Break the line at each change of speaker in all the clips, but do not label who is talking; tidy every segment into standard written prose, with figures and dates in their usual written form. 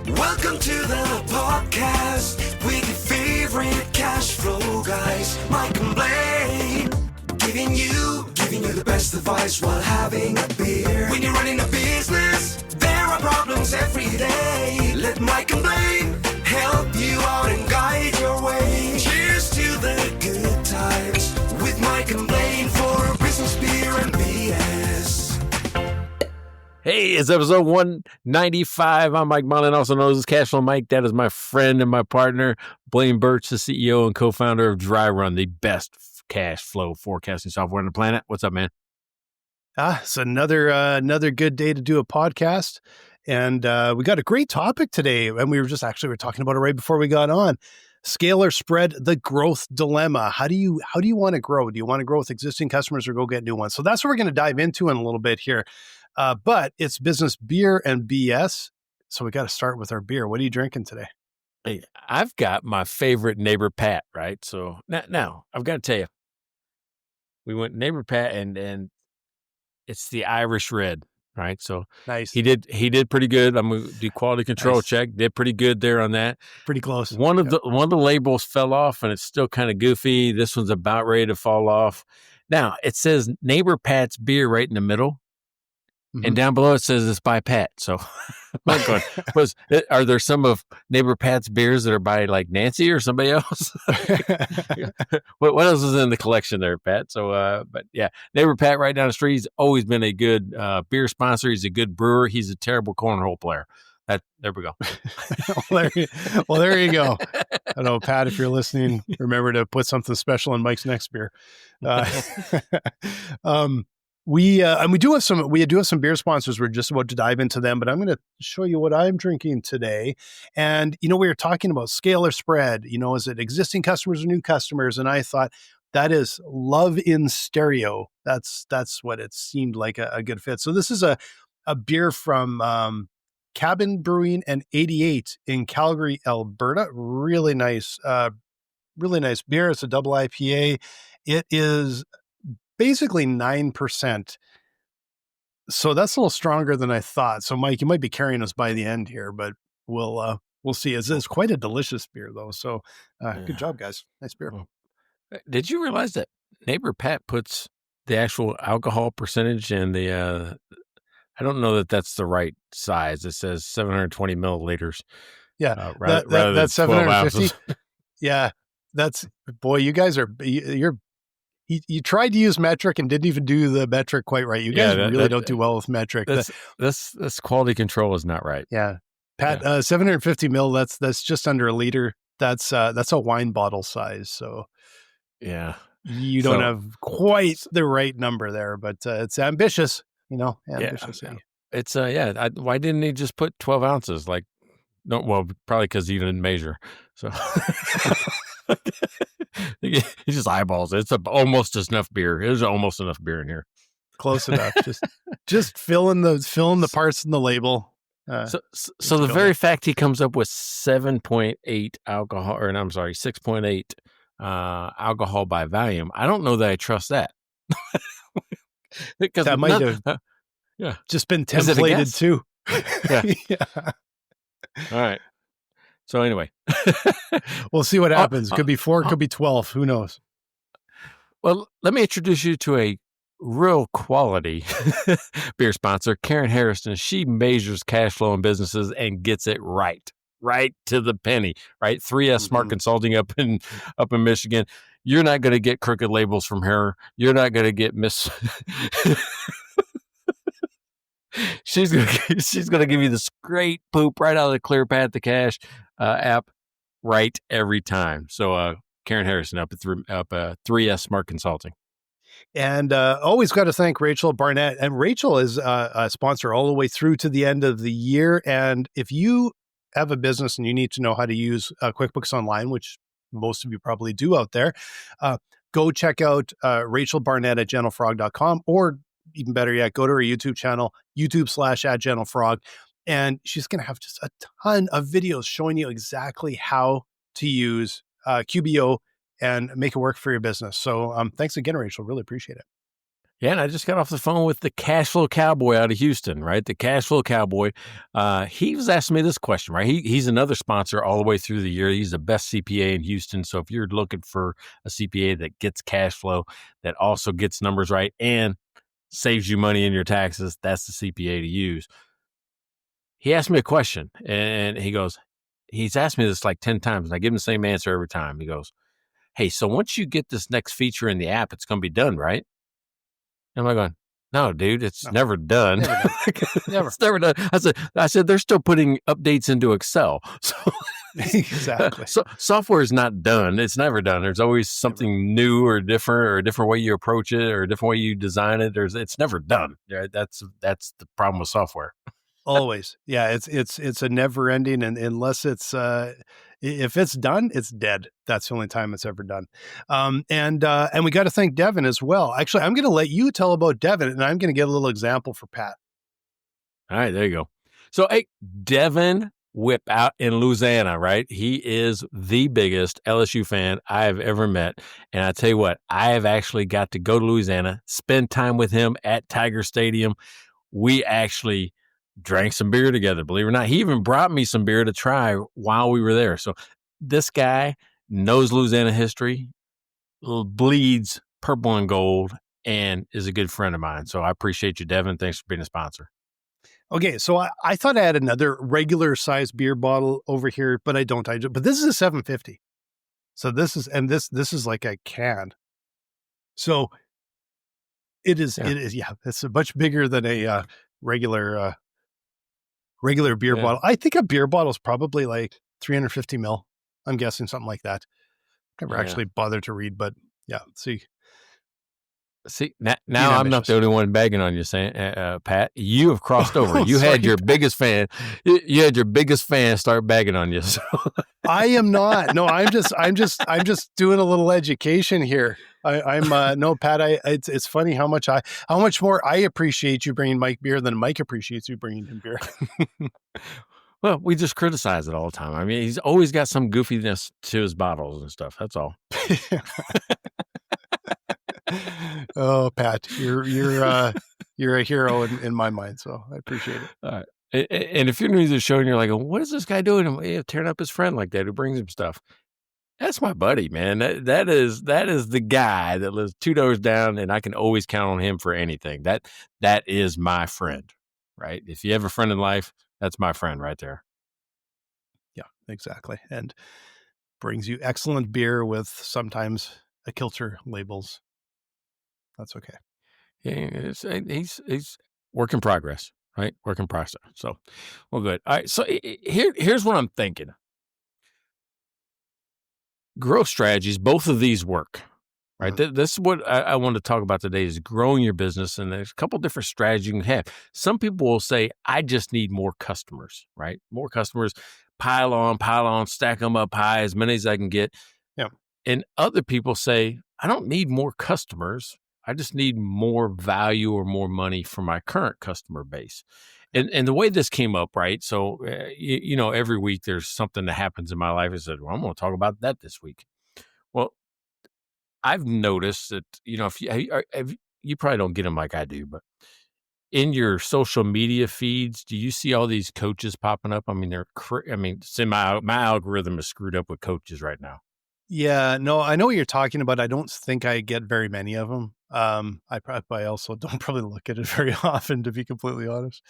Welcome to the podcast with your favorite cash flow guys, Mike and Blaine. Giving you the best advice while having a beer. When you're running a business, there are problems every day. Let Mike and Blaine help you out and guide your way. Cheers to the good times with Mike and Blaine for business, beer, and BS.
Hey, it's episode 195. I'm Mike Blaine, also known as Cashflow Mike. That is my friend and my partner, Blaine Birch, the CEO and co-founder of Dry Run, the best cash flow forecasting software on the planet. What's up, man?
It's another good day to do a podcast. And we got a great topic today. And we were talking about it right before we got on. Scale or spread, the growth dilemma. How do you want to grow? Do you want to grow with existing customers or go get new ones? So that's what we're going to dive into in a little bit here. But it's business beer and BS. So we got to start with our beer. What are you drinking today?
Hey, I've got my favorite Neighbor Pat, right? So now I've got to tell you, we went Neighbor Pat and it's the Irish Red, right? So
nice.
He did pretty good. I'm going to do quality control check. Did pretty good there on that.
Pretty close.
One of the labels fell off and it's still kind of goofy. This one's about ready to fall off. Now it says Neighbor Pat's beer right in the middle. And down below it says it's by Pat. So I'm going, are there some of Neighbor Pat's beers that are by like Nancy or somebody else? What else is in the collection there, Pat? So, but yeah, Neighbor Pat right down the street. He's always been a good beer sponsor. He's a good brewer. He's a terrible cornhole player. There we go.
There you go. I don't know, Pat, if you're listening, remember to put something special in Mike's next beer. We do have some beer sponsors. We're just about to dive into them, but I'm going to show you what I'm drinking today. And, we were talking about scale or spread, is it existing customers or new customers? And I thought that is love in stereo. That's what it seemed like a good fit. So this is a beer from, Cabin Brewing and 88 in Calgary, Alberta. Really nice beer. It's a double IPA. It is basically 9%. So that's a little stronger than I thought. So Mike, you might be carrying us by the end here, but we'll see. It's quite a delicious beer though. So good job, guys. Nice beer.
Did you realize that Neighbor Pat puts the actual alcohol percentage in the, I don't know that that's the right size. It says 720 milliliters.
Yeah.
Rather
that's
than
750. Yeah. You guys are, You tried to use metric and didn't even do the metric quite right. You guys don't do well with metric.
This quality control is not right.
Yeah, Pat, 750 mil. That's just under a liter. That's a wine bottle size. So
yeah,
you don't have quite the right number there, but it's ambitious. Ambitious.
Yeah. It's why didn't he just put 12 ounces? Like, no, well, probably because he didn't measure. So. He just eyeballs it. It's almost enough beer. There's almost enough beer in here.
Close enough. just fill in the parts in the label.
So the very fact he comes up with 7.8 alcohol, or I'm sorry, 6.8 alcohol by volume, I don't know that I trust that.
Because that might have just been templated too.
Yeah. All right. So anyway,
we'll see what happens. Could be 4, could be 12. Who knows?
Well, let me introduce you to a real quality beer sponsor, Karen Harrison. She measures cash flow in businesses and gets it right to the penny. Right, 3S Smart Consulting up in Michigan. You're not going to get crooked labels from her. You're not going to get She's gonna give you the straight poop right out of the ClearPath to Cash app right every time. So Karen Harrison up at 3S Smart Consulting.
And always got to thank Rachel Barnett. And Rachel is a sponsor all the way through to the end of the year. And if you have a business and you need to know how to use QuickBooks Online, which most of you probably do out there, go check out Rachel Barnett at gentlefrog.com, or even better yet, go to her YouTube channel, YouTube/@gentlefrog. And she's going to have just a ton of videos showing you exactly how to use QBO and make it work for your business. So thanks again, Rachel. Really appreciate it.
Yeah, and I just got off the phone with the cash flow cowboy out of Houston, right? The cash flow cowboy. He was asking me this question, right? He's another sponsor all the way through the year. He's the best CPA in Houston. So if you're looking for a CPA that gets cash flow, that also gets numbers right, and saves you money in your taxes, that's the CPA to use. He asked me a question, and he's asked me this like 10 times, and I give him the same answer every time. He goes, "Hey, so once you get this next feature in the app, it's going to be done, right?" And I'm going, "No, dude, it's never done.
Never done. Never.
It's never done." I said, they're still putting updates into Excel. So
Exactly.
So software is not done. It's never done. There's always something new or a different way you approach it or a different way you design it. It's never done. Right? That's the problem with software.
Always. Yeah, it's a never ending, and unless it's if it's done, it's dead. That's the only time it's ever done. And we got to thank Devin as well. Actually, I'm going to let you tell about Devin, and I'm going to get a little example for Pat.
All right, there you go. So, hey, Devin Whip out in Louisiana, right? He is the biggest LSU fan I have ever met. And I tell you what, I have actually got to go to Louisiana, spend time with him at Tiger Stadium. We actually drank some beer together, believe it or not. He even brought me some beer to try while we were there. So this guy knows Louisiana history, bleeds purple and gold, and is a good friend of mine. So I appreciate you, Devin. Thanks for being a sponsor.
Okay, so I thought I had another regular size beer bottle over here, but I don't. But this is a 750. So this is like a can. So it is.
Yeah.
It is. Yeah, it's much bigger than a regular beer bottle. I think a beer bottle is probably like 350 ml. I'm guessing something like that. Never actually bothered to read, but yeah.
See, now I'm not the only one bagging on you, saying, Pat. You have crossed over. You had your biggest fan. You had your biggest fan start bagging on you. So.
I am not. No, I'm just doing a little education here. I'm no, Pat. It's funny how much more I appreciate you bringing Mike beer than Mike appreciates you bringing him beer.
Well, we just criticize it all the time. I mean, he's always got some goofiness to his bottles and stuff. That's all.
Oh, Pat, you're a hero in my mind, so I appreciate it.
All right. And if you're new to the show and you're like, what is this guy doing? Tearing up his friend like that who brings him stuff. That's my buddy, man. That is the guy that lives 2 doors down, and I can always count on him for anything. That is my friend, right? If you have a friend in life, that's my friend right there.
Yeah, exactly. And brings you excellent beer with sometimes a kilter labels. That's okay.
Yeah, he's work in progress, right? Work in process. So, well, good. All right. So here's what I'm thinking. Growth strategies, both of these work, right? Mm-hmm. This is what I want to talk about today is growing your business. And there's a couple different strategies you can have. Some people will say, I just need more customers, right? More customers, pile on, stack them up high, as many as I can get.
Yeah.
And other people say, I don't need more customers. I just need more value or more money for my current customer base. And the way this came up, right? So, every week there's something that happens in my life. I said, well, I'm going to talk about that this week. Well, I've noticed that, if you probably don't get them like I do, but in your social media feeds, do you see all these coaches popping up? I mean, my algorithm is screwed up with coaches right now.
Yeah, no, I know what you're talking about. I don't think I get very many of them. I also don't probably look at it very often, to be completely honest.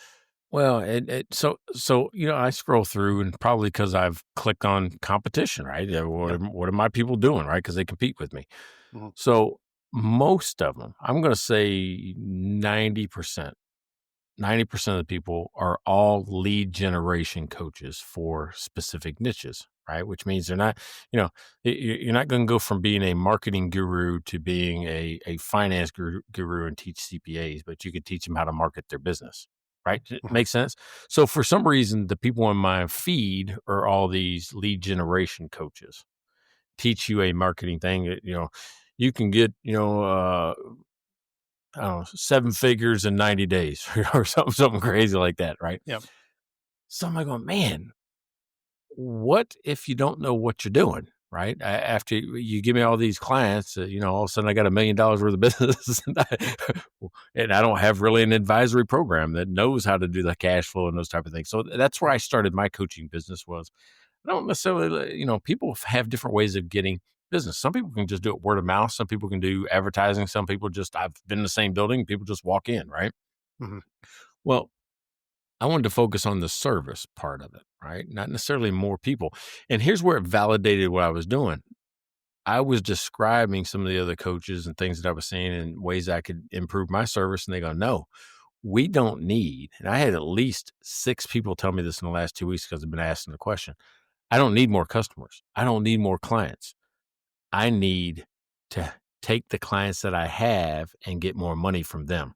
Well, so I scroll through, and probably because I've clicked on competition, right? What are my people doing, right? Because they compete with me. Mm-hmm. So most of them, I'm going to say 90%. 90% of the people are all lead generation coaches for specific niches, right? Which means they're not, you're not going to go from being a marketing guru to being a finance guru and teach CPAs, but you could teach them how to market their business, right? Mm-hmm. Makes sense. So for some reason, the people in my feed are all these lead generation coaches, teach you a marketing thing. You can get, 7 figures in 90 days or something crazy like that, right?
Yeah.
So I'm like, man, what if you don't know what you're doing, right? After you give me all these clients, all of a sudden I got $1 million worth of business, and I don't have really an advisory program that knows how to do the cash flow and those type of things. So that's where I started my coaching business. Was I don't necessarily, people have different ways of getting business. Some people can just do it word of mouth. Some people can do advertising. Some people I've been in the same building. People just walk in, right?
Mhm.
Well, I wanted to focus on the service part of it, right? Not necessarily more people. And here's where it validated what I was doing. I was describing some of the other coaches and things that I was seeing and ways I could improve my service. And they go, no, we don't need, and I had at least 6 people tell me this in the last 2 weeks because I've been asking the question. I don't need more customers. I don't need more clients. I need to take the clients that I have and get more money from them.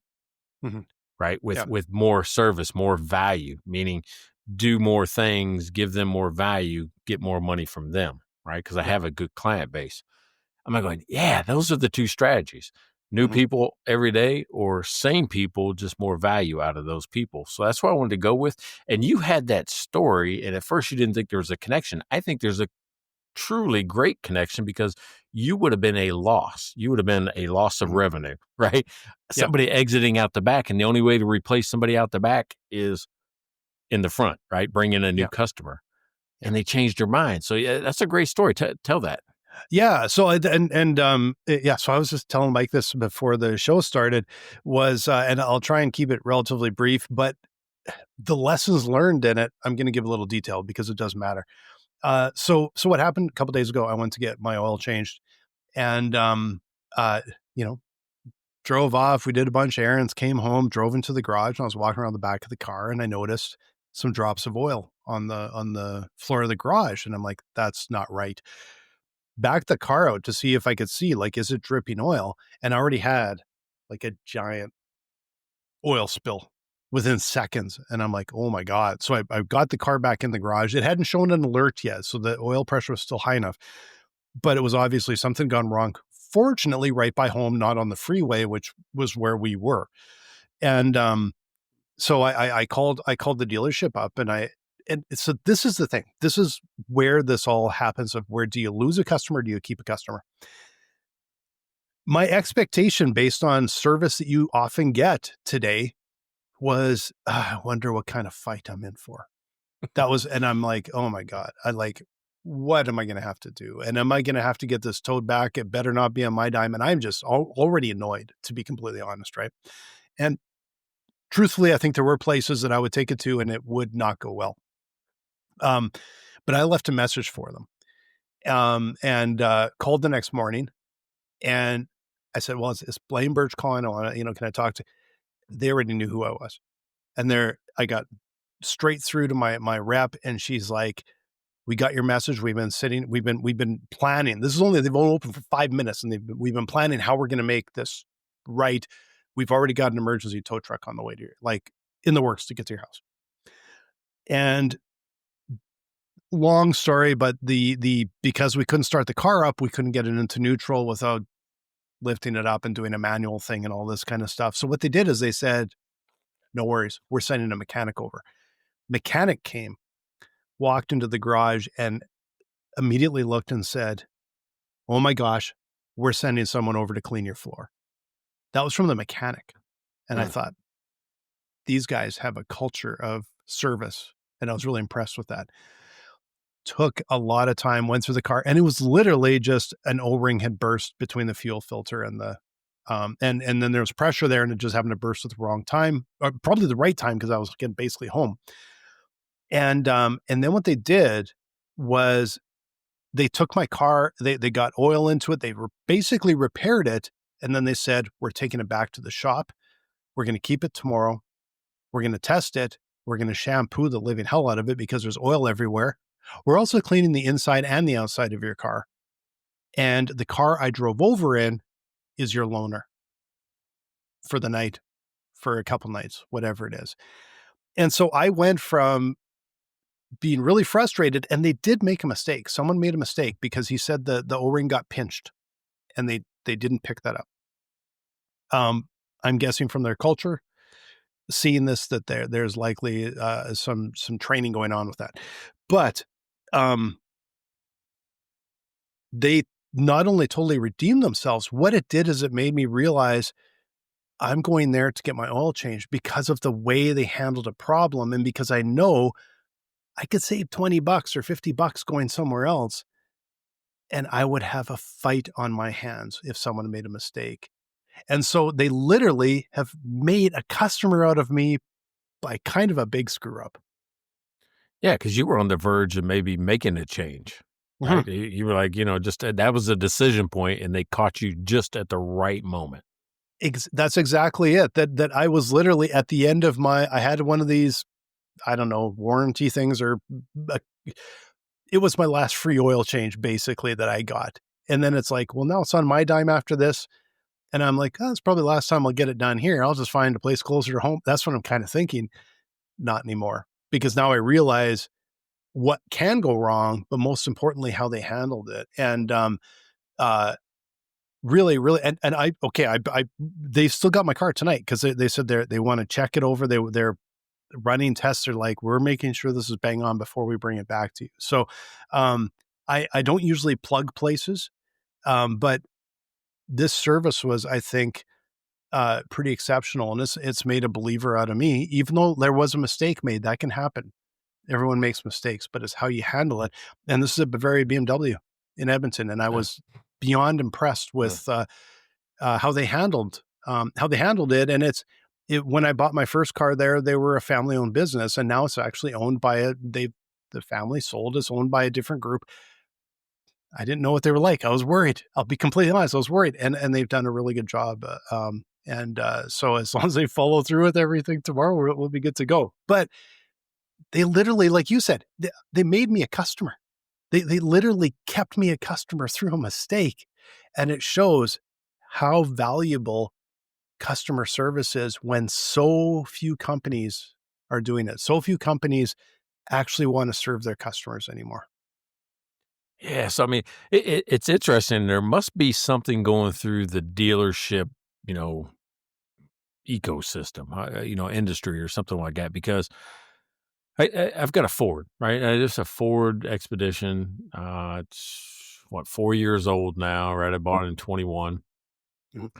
Mhm.
Right?
Yeah.
With more service, more value, meaning do more things, give them more value, get more money from them, right? Because I have a good client base. I'm like going, yeah, those are the 2 strategies. New
Mhm.
people every day, or same people, just more value out of those people. So that's what I wanted to go with. And you had that story, and at first you didn't think there was a connection. I think there's a truly great connection, because you would have been a loss. You would have been a loss of
Mhm.
revenue, right?
Yeah.
Somebody exiting out the back, and the only way to replace somebody out the back is in the front, right? Bring in a new
Yeah.
customer,
Yeah.
and they changed their mind. So yeah, that's a great story. Tell that.
Yeah. So yeah. So I was just telling Mike this before the show started, and I'll try and keep it relatively brief, but the lessons learned in it, I'm going to give a little detail because it does matter. So what happened a couple days ago? I went to get my oil changed, and uh, you know, drove off. We did a bunch of errands, came home, drove into the garage, and I was walking around the back of the car, and I noticed some drops of oil on the floor of the garage, and I'm like, that's not right. Backed the car out to see if I could see, like, is it dripping oil? And I already had like a giant oil spill within seconds. And I'm like, oh my God. So I got the car back in the garage. It hadn't shown an alert yet. So the oil pressure was still high enough, but it was obviously something gone wrong. Fortunately, right by home, not on the freeway, which was where we were. And so I called the dealership up, and so this is the thing. This is where this all happens, of where do you lose a customer? Do you keep a customer? My expectation based on service that you often get today was, I wonder what kind of fight I'm in for. And I'm like, oh my God, what am I going to have to do? And am I going to have to get this towed back? It better not be on my dime. And I'm just already annoyed, to be completely honest. Right. And truthfully, I think there were places that I would take it to and it would not go well. But I left a message for them, and called the next morning, and I said, well, it's Blaine Birch calling. I want to, can I talk to, they already knew who I was. And I got straight through to my rep, and she's like, we got your message. We've been planning. They've only open for 5 minutes, and we've been planning how we're going to make this right. We've already got an emergency tow truck on the way to in the works to get to your house. And long story, but because we couldn't start the car up, we couldn't get it into neutral without lifting it up and doing a manual thing and all this kind of stuff. So what they did is they said, no worries, we're sending a mechanic over. Mechanic came, walked into the garage, and immediately looked and said, oh my gosh, we're sending someone over to clean your floor. That was from the mechanic. And I thought, these guys have a culture of service. And I was really impressed with that. Took a lot of time, went through the car, and it was literally just an O-ring had burst between the fuel filter and the, and then there was pressure there, and it just happened to burst at the wrong time, or probably the right time, because I was getting basically home. And then what they did was they took my car, they got oil into it, they basically repaired it, and then they said, we're taking it back to the shop. We're going to keep it tomorrow. We're going to test it. We're going to shampoo the living hell out of it because there's oil everywhere. We're also cleaning the inside and the outside of your car. And the car I drove over in is your loaner for the night, for a couple nights, whatever it is. And so I went from being really frustrated, and they did make a mistake. Someone made a mistake because he said the O-ring got pinched, and they didn't pick that up. I'm guessing from their culture, seeing this, that there's likely some training going on with that. But they not only totally redeemed themselves, what it did is it made me realize I'm going there to get my oil changed because of the way they handled a problem. And because I know I could save $20 or $50 going somewhere else. And I would have a fight on my hands if someone made a mistake. And so they literally have made a customer out of me by kind of a big screw up.
Yeah, because you were on the verge of maybe making a change, right? You were like, just that was a decision point, and they caught you just at the right moment.
That's exactly it. That I was literally at the end of I had one of these, I don't know, warranty things, or it was my last free oil change basically that I got. And then it's like, well, now it's on my dime after this. And I'm like, oh, it's probably the last time I'll get it done here. I'll just find a place closer to home. That's what I'm kind of thinking. Not anymore, because now I realize what can go wrong, but most importantly, how they handled it. And really, really, and they still got my car tonight because they said they want to check it over. They're running tests. Are like, we're making sure this is bang on before we bring it back to you. So I don't usually plug places, but this service was, I think, pretty exceptional, and it's made a believer out of me. Even though there was a mistake made, that can happen. Everyone makes mistakes, but it's how you handle it. And this is a Bavaria BMW in Edmonton, and I was beyond impressed with how they handled it. And when I bought my first car there, they were a family-owned business, and now it's actually owned by the family sold. It's owned by a different group. I didn't know what they were like. I was worried. I'll be completely honest. I was worried, and they've done a really good job. So as long as they follow through with everything tomorrow, we'll be good to go. But they literally, like you said, they made me a customer. They literally kept me a customer through a mistake, and it shows how valuable customer service is when so few companies are doing it. So few companies actually want to serve their customers anymore.
Yeah, so I mean, it's interesting. There must be something going through the dealership, ecosystem, industry or something like that. Because I've got a Ford, right? It's a Ford Expedition. It's 4 years old now, right? I bought it in 21,
Mhm.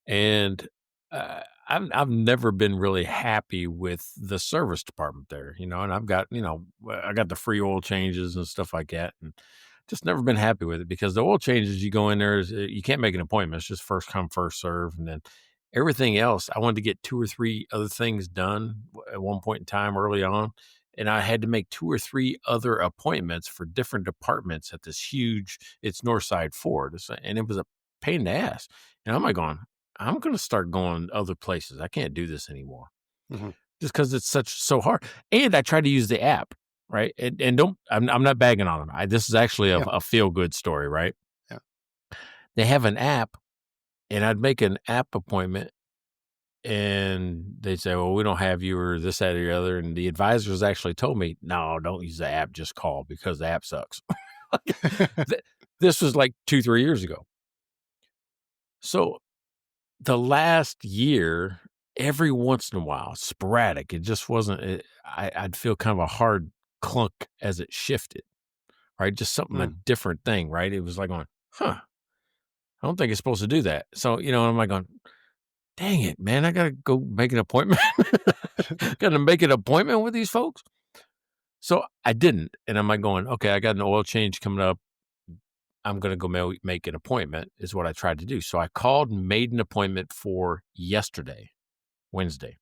and I've never been really happy with the service department there, and I've got, I got the free oil changes and stuff like that, and just never been happy with it because the oil changes, you go in there, you can't make an appointment. It's just first come, first serve. And then everything else, I wanted to get 2 or 3 other things done at one point in time early on. And I had to make 2 or 3 other appointments for different departments at this huge, it's Northside Ford. And it was a pain in the ass. And I'm like I'm going to start going other places. I can't do this anymore.
Mhm.
Just because it's so hard. And I tried to use the app, right? And I'm not bagging on them. This is actually a feel good story, right?
Yeah.
They have an app, and I'd make an app appointment, and they'd say, "Well, we don't have you," or this, that, or the other. And the advisors actually told me, "No, don't use the app. Just call because the app sucks." This was like 2-3 years ago. So the last year, every once in a while, sporadic, it just wasn't, I'd feel kind of a hard clunk as it shifted, right? Just something, a different thing, right? It was like going, I don't think it's supposed to do that. So, I'm like going, dang it, man, I got to go make an appointment. Got to make an appointment with these folks. So I didn't. And I'm like going, okay, I got an oil change coming up. I'm going to go make an appointment is what I tried to do. So I called and made an appointment for yesterday, Wednesday.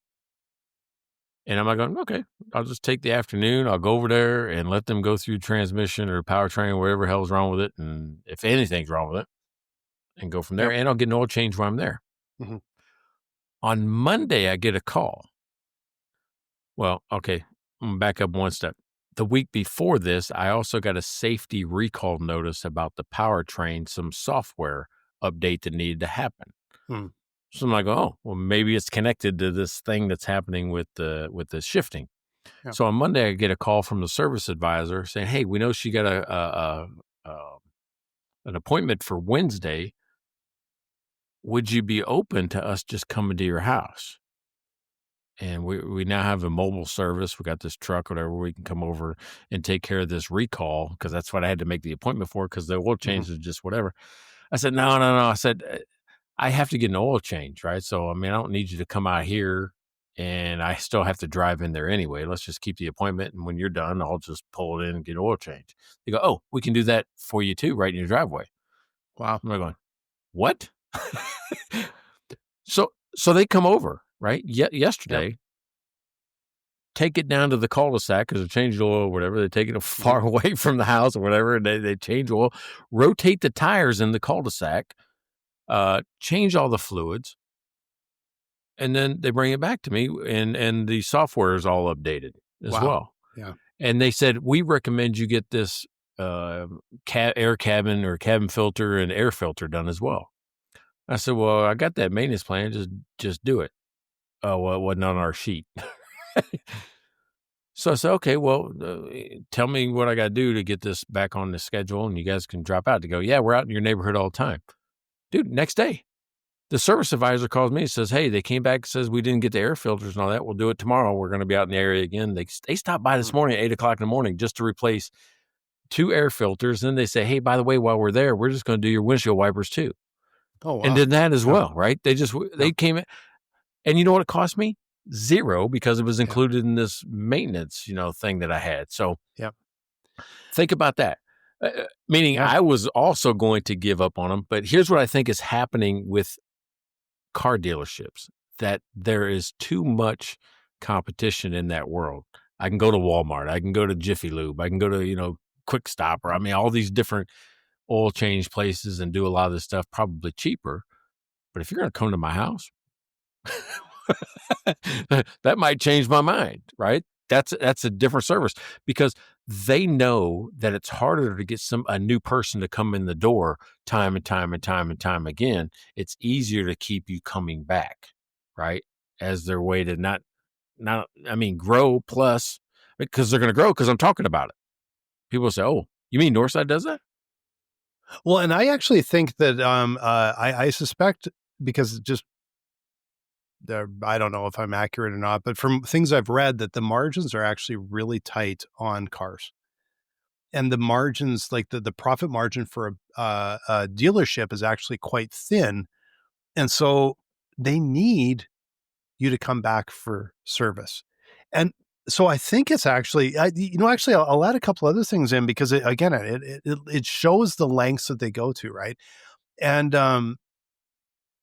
And I'm like going, okay, I'll just take the afternoon. I'll go over there and let them go through transmission or powertrain, whatever hell's wrong with it. And if anything's wrong with it, and go from there.
Yep.
And I'll get an oil change while I'm there.
Mm-hmm.
On Monday, I get a call. Well, okay, I'm going to back up one step. The week before this, I also got a safety recall notice about the powertrain, some software update that needed to happen. So I'm like, oh, well, maybe it's connected to this thing that's happening with the shifting. Yeah. So on Monday, I get a call from the service advisor saying, hey, we know she got an appointment for Wednesday. Would you be open to us just coming to your house? And we now have a mobile service. We got this truck, whatever, we can come over and take care of this recall, because that's what I had to make the appointment for, because the oil change is just whatever. I said, no. I said, I have to get an oil change, right? So, I mean, I don't need you to come out here, and I still have to drive in there anyway. Let's just keep the appointment, and when you're done, I'll just pull it in and get oil change. They go, oh, we can do that for you too, right in your driveway.
Wow.
I'm going, what? So they come over, right? Yesterday, take it down to the cul-de-sac because they changed oil or whatever. They take it far away from the house or whatever, and they change oil, rotate the tires in the cul-de-sac, change all the fluids, and then they bring it back to me, and the software is all updated as well.
Yeah.
And they said, we recommend you get this air cabin or cabin filter and air filter done as well. I said, well, I got that maintenance plan. Just do it. Oh, well, it wasn't on our sheet. So I said, okay, well, tell me what I got to do to get this back on the schedule, and you guys can drop out. To go, yeah, we're out in your neighborhood all the time. Dude, next day, the service advisor calls me and says, hey, they came back and says we didn't get the air filters and all that. We'll do it tomorrow. We're going to be out in the area again. They stopped by this morning at 8 o'clock in the morning just to replace 2 air filters. Then they say, hey, by the way, while we're there, we're just going to do your windshield wipers too.
Oh, wow.
And did that as well, right? They came in, and you know what it cost me? $0, because it was included in this maintenance, thing that I had. So think about that. Meaning I was also going to give up on them. But here's what I think is happening with car dealerships, that there is too much competition in that world. I can go to Walmart. I can go to Jiffy Lube. I can go to, Quick Stop, or all these different oil change places and do a lot of this stuff probably cheaper. But if you're going to come to my house, that might change my mind, right? That's a different service, because they know that it's harder to get a new person to come in the door time and time again. It's easier to keep you coming back, right? As their way to not grow, plus, because they're going to grow because I'm talking about it. People say, oh, you mean Northside does that?
Well, and I actually think that I suspect, because I don't know if I'm accurate or not, but from things I've read, that the margins are actually really tight on cars, and the margins, like the profit margin for a dealership, is actually quite thin, and so they need you to come back for service. And so I think it's actually, I'll add a couple other things in, because it shows the lengths that they go to, right? And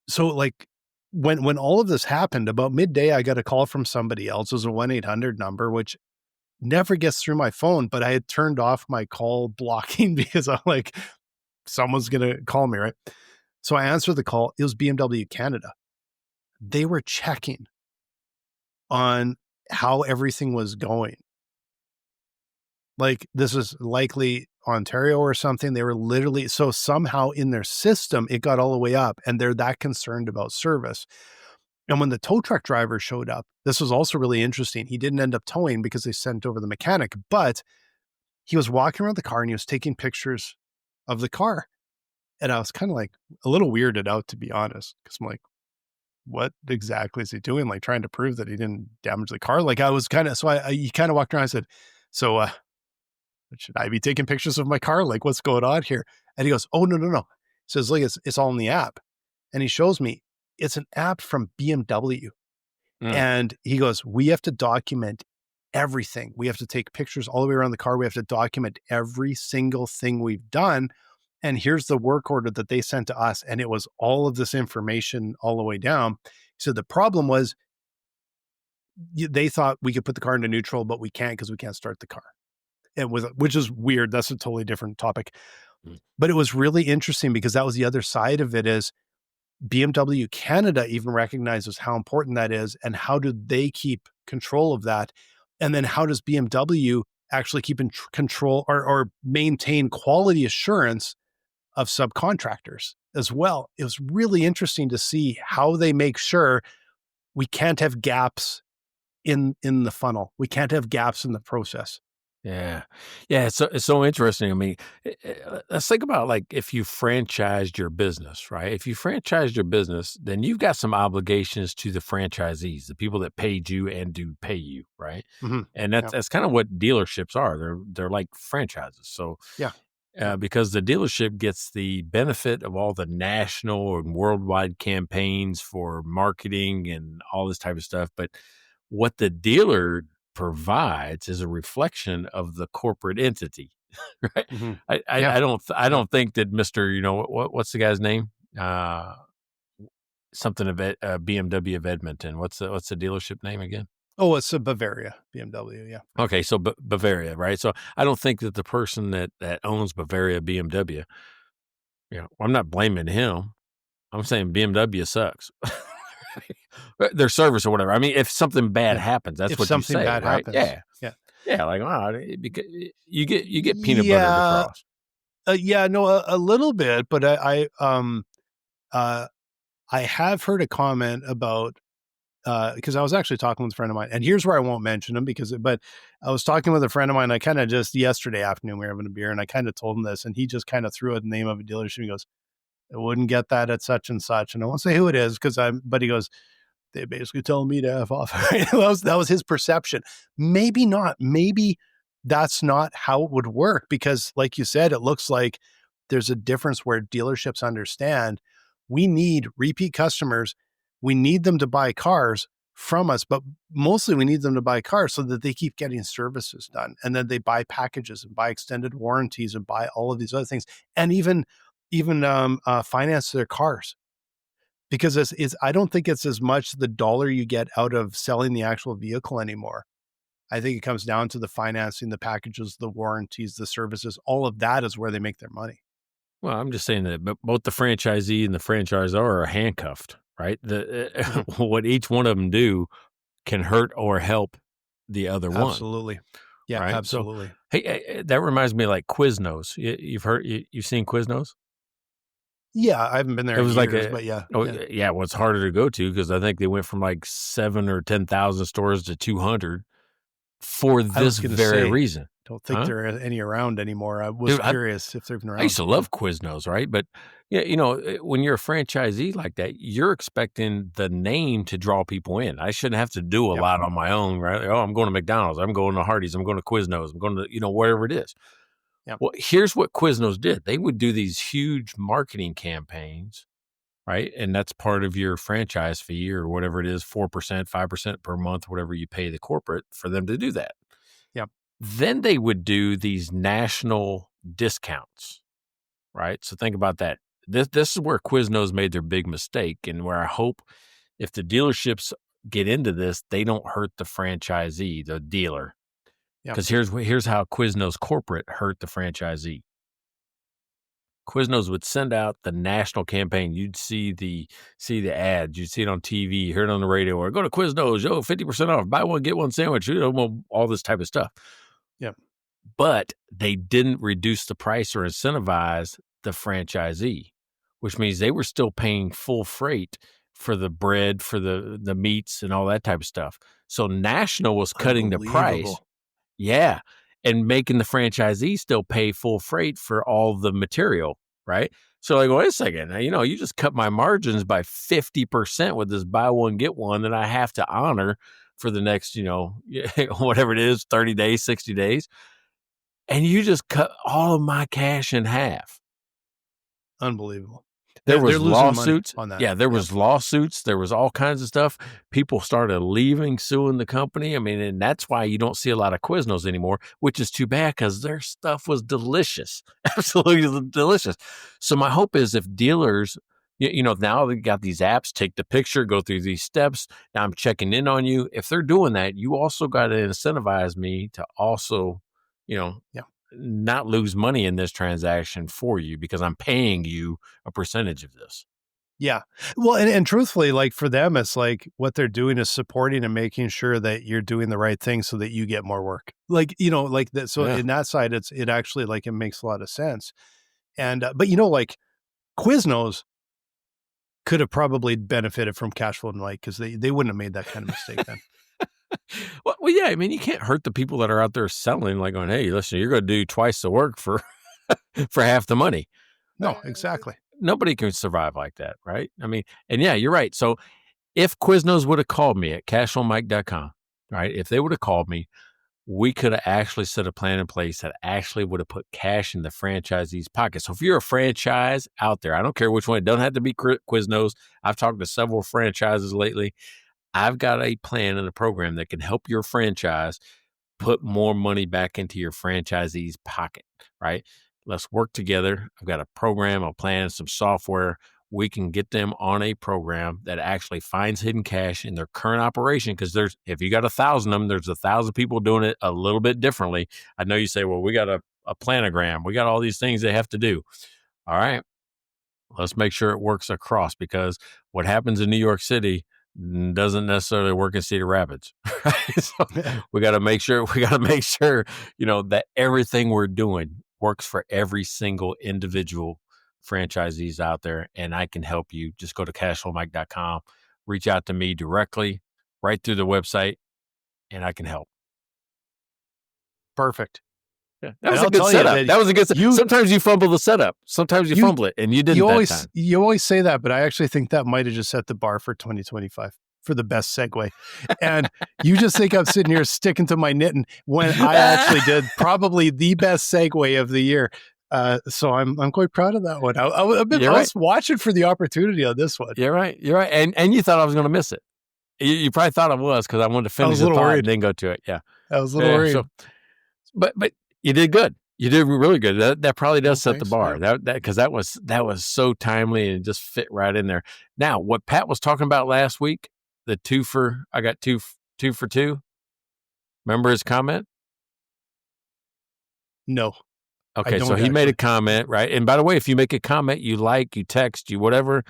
so like when all of this happened, about midday, I got a call from somebody else. It was a 1-800 number, which never gets through my phone, but I had turned off my call blocking because I'm like, someone's going to call me, right? So I answered the call. It was BMW Canada. They were checking on how everything was going. Like, this is likely Ontario or something. They were literally, so somehow in their system, it got all the way up, and they're that concerned about service. And when the tow truck driver showed up, this was also really interesting. He didn't end up towing because they sent over the mechanic, but he was walking around the car and he was taking pictures of the car. And I was kind of like a little weirded out, to be honest, because I'm like, what exactly is he doing? Like, trying to prove that he didn't damage the car. Like, I was kind of, so he kind of walked around. I said, so, should I be taking pictures of my car? Like, what's going on here? And he goes, oh, no. He says, look, it's all in the app. And he shows me, it's an app from BMW. And he goes, we have to document everything. We have to take pictures all the way around the car. We have to document every single thing we've done. And here's the work order that they sent to us. And it was all of this information all the way down. So the problem was, they thought we could put the car into neutral, but we can't, because we can't start the car. Which is weird. That's a totally different topic. But it was really interesting, because that was the other side of it, is BMW Canada even recognizes how important that is, and how do they keep control of that? And then how does BMW actually keep in control or maintain quality assurance of subcontractors as well? It was really interesting to see how they make sure we can't have gaps in the funnel. We can't have gaps in the process.
Yeah. Yeah. It's so interesting. I mean, let's think about like if you franchised your business, right? If you franchised your business, then you've got some obligations to the franchisees, the people that paid you and do pay you, right?
Hmm.
And
Yeah.
that's kind of what dealerships are. They're like franchises. So
Yeah. Yeah.
because the dealership gets the benefit of all the national and worldwide campaigns for marketing and all this type of stuff. But what the dealer provides is a reflection of the corporate entity, right?
Hmm.
I, I,
Yeah.
I don't, I
Yeah.
don't think that Mr. What's the guy's name? Something of BMW of Edmonton. What's the dealership name again?
Oh, it's a Bavaria BMW. Yeah.
Okay, so Bavaria, right? So I don't think that the person that owns Bavaria BMW, I'm not blaming him. I'm saying BMW sucks. Their service or whatever. I mean, if something bad
Yeah.
happens, that's
If
what you
something
say,
bad
right?
happens.
Yeah,
Yeah.
yeah. Like, wow, because you get peanut butter to
Yeah.
cross.
Yeah. No, a little bit, but uh, I have heard a comment about, because I was actually talking with a friend of mine, and here's where I won't mention him but I was talking with a friend of mine. I kind of just yesterday afternoon we were having a beer, and I kind of told him this, and he just kind of threw out the name of a dealership. He goes, "I wouldn't get that at such and such," and I won't say who it is but he goes, "They basically telling me to F off." That was his perception. Maybe not. Maybe that's not how it would work because, like you said, it looks like there's a difference where dealerships understand we need repeat customers. We need them to buy cars from us, but mostly we need them to buy cars so that they keep getting services done. And then they buy packages and buy extended warranties and buy all of these other things and even finance their cars because I don't think it's as much the dollar you get out of selling the actual vehicle anymore. I think it comes down to the financing, the packages, the warranties, the services. All of that is where they make their money.
Well, I'm just saying that both the franchisee and the franchisor are handcuffed, right?
Mhm.
What each one of them do can hurt or help the other one,
Absolutely. Yeah,
right? So,
absolutely.
hey, that reminds me of like Quiznos. You've seen Quiznos?
Yeah, I haven't been there
It
in
was like
years, but yeah,
oh
yeah.
yeah, well, it's harder to go to because I think they went from like 7 or 10,000 stores to 200 for
I was
this
gonna
very
say,
reason,
don't think
huh?
there are any around anymore. I was
Dude,
curious if they're even
I used
around.
to
Yeah.
love Quiznos, right? But yeah, when you're a franchisee like that, you're expecting the name to draw people in. I shouldn't have to do a
Yep.
lot on my own, right? Oh, I'm going to McDonald's, I'm going to Hardee's, I'm going to Quiznos, I'm going to, wherever it is.
Yep.
Well, here's what Quiznos did. They would do these huge marketing campaigns, right? And that's part of your franchise fee or whatever it is, 4%, 5% per month, whatever you pay the corporate for them to do that.
Yep.
Then they would do these national discounts, right? So think about that. This is where Quiznos made their big mistake, and where I hope if the dealerships get into this, they don't hurt the franchisee, the dealer.
Yep.
Because here's how Quiznos corporate hurt the franchisee. Quiznos would send out the national campaign. You'd see the ads, you'd see it on TV, hear it on the radio, or go to Quiznos, 50% off, buy one get one sandwich, all this type of stuff.
Yep.
But they didn't reduce the price or incentivize the franchisee, which means they were still paying full freight for the bread, for the meats and all that type of stuff. So National was cutting the price.
Unbelievable.
Yeah. And making the franchisee still pay full freight for all the material, right? So like, wait a second, now, you just cut my margins by 50% with this buy one, get one that I have to honor for the next, whatever it is, 30 days, 60 days. And you just cut all of my cash in half.
Unbelievable.
There
They're
was
losing money
lawsuits.
on that.
Yeah, there
Yeah.
was lawsuits. There was all kinds of stuff. People started leaving, suing the company. I mean, and that's why you don't see a lot of Quiznos anymore, which is too bad because their stuff was delicious, absolutely delicious. So my hope is if dealers, now they got these apps, take the picture, go through these steps. Now I'm checking in on you. If they're doing that, you also got to incentivize me to also,
Yeah.
not lose money in this transaction for you because I'm paying you a percentage of this.
Yeah. Well, and truthfully, like for them, it's like what they're doing is supporting and making sure that you're doing the right thing so that you get more work. Like, like that. So
Yeah.
in that side, it actually like it makes a lot of sense. And, but like Quiznos could have probably benefited from cash flow and like, because they wouldn't have made that kind of mistake then.
Well, yeah. I mean, you can't hurt the people that are out there selling, like going, "Hey, listen, you're going to do twice the work for for half the money." Uh,
No, exactly.
Nobody can survive like that, right? I mean, and yeah, you're right. So if Quiznos would have called me at cashonmike.com, right? If they would have called me, we could have actually set a plan in place that actually would have put cash in the franchisee's pocket. So if you're a franchise out there, I don't care which one, it doesn't have to be Quiznos. I've talked to several franchises lately. I've got a plan and a program that can help your franchise put more money back into your franchisee's pocket, right? Let's work together. I've got a program, a plan, some software. We can get them on a program that actually finds hidden cash in their current operation. Because if you got 1,000 of them, there's 1,000 people doing it a little bit differently. I know you say, well, we got a planogram. We got all these things they have to do. All right. Let's make sure it works across, because what happens in New York City doesn't necessarily work in Cedar Rapids. Right? So we got to make sure, that everything we're doing works for every single individual franchisees out there. And I can help you. Just go to cashflowmike.com, reach out to me directly right through the website, and I can help.
Perfect.
Yeah, that was a good setup. That was a good setup. Sometimes you fumble the setup. Sometimes you fumble it, and you didn't that time.
You always say that, but I actually think that might have just set the bar for 2025 for the best segue. And you just think I'm sitting here sticking to my knitting when I actually did probably the best segue of the year. So I'm quite proud of that one. I was watching for the opportunity on this one.
You're right. And you thought I was going to miss it. You probably thought I was, because I wanted to finish the thought and then go to it. Yeah.
I was a little worried.
So, but you did good. You did really good. That probably does set the bar.
Yeah.
Because that was so timely and it just fit right in there. Now, what Pat was talking about last week, the I got two for two. Remember his comment?
No.
Okay, so he made a comment, right? And by the way, if you make a comment, you text, you whatever,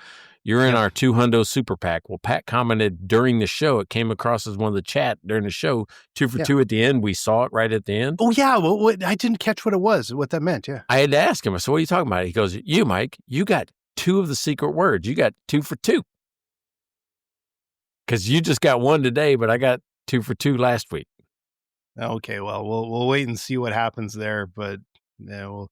you're in our 2 Hundo Super PAC. Well, Pat commented during the show. It came across as one of the chat during the show. 2 for 2 at the end. We saw it right at the end.
Oh, yeah. Well, I didn't catch what it was, what that meant. Yeah.
I had to ask him. I said, what are you talking about? He goes, Mike, you got 2 of the secret words. You got 2 for 2. Because you just got 1 today, but I got 2 for 2 last week.
Okay, well, we'll wait and see what happens there. But yeah, well,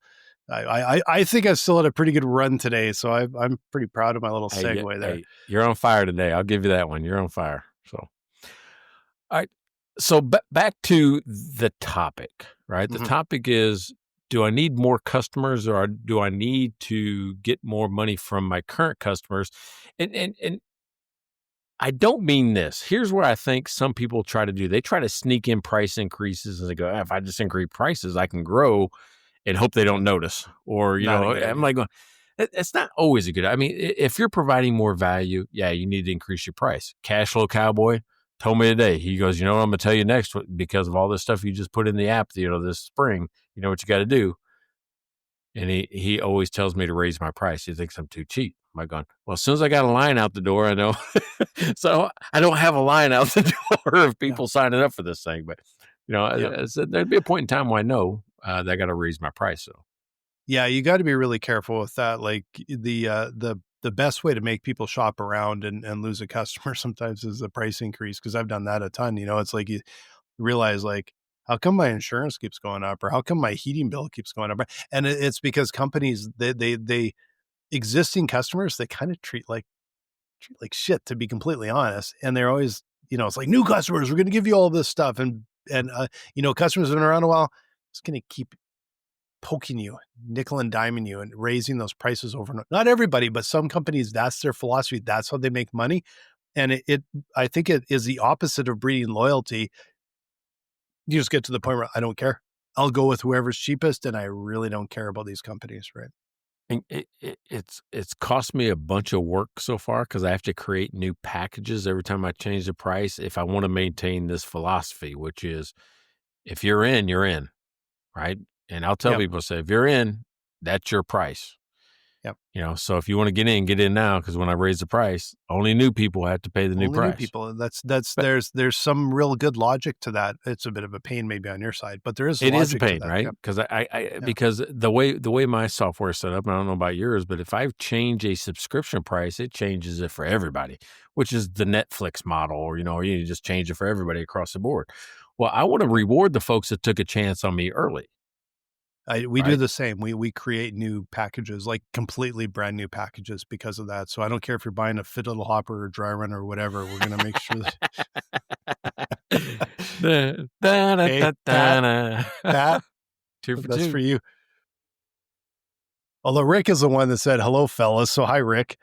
I think I still had a pretty good run today, so I'm pretty proud of my little segue there.
Hey, you're on fire today. I'll give you that one. You're on fire. So, all right. So back to the topic, right? The topic is, do I need more customers, or do I need to get more money from my current customers? And I don't mean this. Here's where I think some people try to do. They try to sneak in price increases, and they go, if I just increase prices, I can grow and hope they don't notice. Or, I'm like, it's not always a good. I mean, if you're providing more value, yeah, you need to increase your price. Cashflow Cowboy told me today, he goes, what I'm going to tell you next, because of all this stuff you just put in the app, this spring, you know what you got to do. And he always tells me to raise my price. He thinks I'm too cheap. I'm going, well, as soon as I got a line out the door, I know. So I don't have a line out the door of people signing up for this thing. But, there'd be a point in time where I know that I got to raise my price. So,
yeah, you got to be really careful with that. Like the best way to make people shop around and lose a customer sometimes is the price increase. Because I've done that a ton. It's like you realize, like, how come my insurance keeps going up, or how come my heating bill keeps going up? And it's because companies, they existing customers, they kind of treat like shit, to be completely honest. And they're always, it's like, new customers, we're going to give you all this stuff. And customers have been around a while, it's going to keep poking you, nickel and diming you, and raising those prices over and over. Not everybody, but some companies, that's their philosophy. That's how they make money. And I think it is the opposite of breeding loyalty. You just get to the point where I don't care. I'll go with whoever's cheapest, and I really don't care about these companies, right?
And it's cost me a bunch of work so far, because I have to create new packages every time I change the price, if I want to maintain this philosophy, which is, if you're in, right? And I'll tell people, say, if you're in, that's your price.
Yep.
So if you want to get in now, because when I raise the price, only new people have to pay the new
Only
price.
new people. There's some real good logic to that. It's a bit of a pain maybe on your side, but there is
It is a
logic to
pain,
that.
right?
Yep.
Because because the way my software is set up, and I don't know about yours, but if I change a subscription price, it changes it for everybody, which is the Netflix model, or you just change it for everybody across the board. Well, I want to reward the folks that took a chance on me early.
We do
Right?
the same. We create new packages, like completely brand new packages because of that. So I don't care if you're buying a Fiddle Hopper or Dry Run or whatever. We're going to make sure that hey, Pat,
2 for
that's
2.
for you. Although Rick is the one that said, hello, fellas. So hi, Rick.